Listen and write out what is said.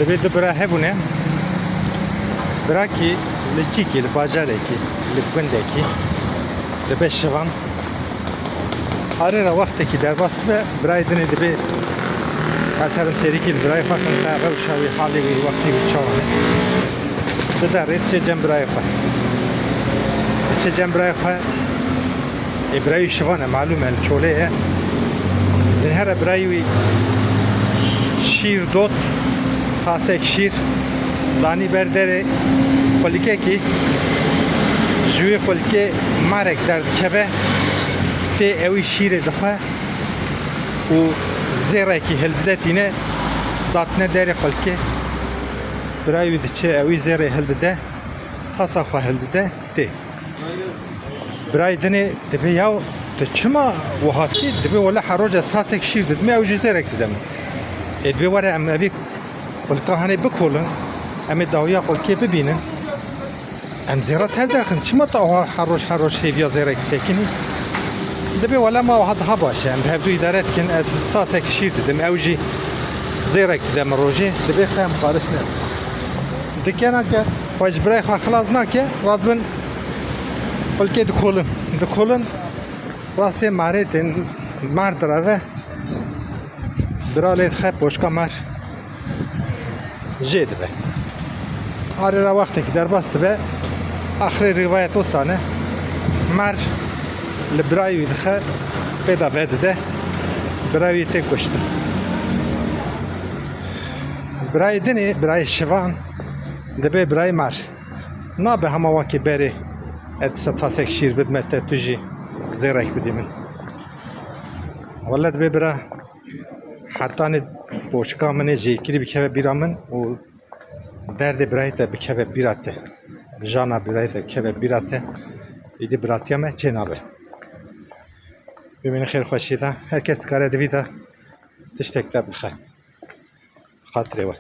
Debe de bira hebune. Bira ki liciki, li bacareki, li gundeki. Debe şivan. Arera vakteki derbast ve biraydını debe Asarım serikil birayı fakın tabi uşavi hali ve vakti bir çavani. Dada retşecem birayı fa. Retşecem birayı fa. Birayı şivana malum el çoleye. Den her birayı şiir dot tasek şiir dani berdere kolike ki jüye kolike marek derd kebe te evi şiire daha u zera ki heldetine datne dere kolike birayı vidçe evi zera heldede tasafa heldede te birayı dene debe yav تشما وهاتي دبي ولا حروج استاسك شير دمي او جزيرك دم دبي ورا ام ابي قلت هاني بكولن ام داويا قول كيف ببينن ام زيرات هذا شما طاو حروج في زيرك ساكني دبي ولا ما واحد هباش ام هبدو ادارات كن استاسك شير دم او جي زيرك دم روجي دبي قام قارشنا دكانا ك خوش براي خلاصنا ك رادبن قول كي دكولن راسته مارتن مرد را برالیت خب پوشکا مر جد به آره را وقتی که در باست به آخر روایت وسانه مر لبرای دخه پیدا بده برای تی کشتن برای دنی برای شوان دبی برای مر نه به همه واقع بری اتساطاسک شیر بدمت تجی زيرك بدي من ولد ببرا حتى ند بوشكا من جيكري بكبه بيرامن و درد برايته بكبه بيراته جانا برايته بكبه بيراته يدي براتيا ما جنابه بمن خير خوشي ده هركس كاره دويدا تشتك ده بخير خاطري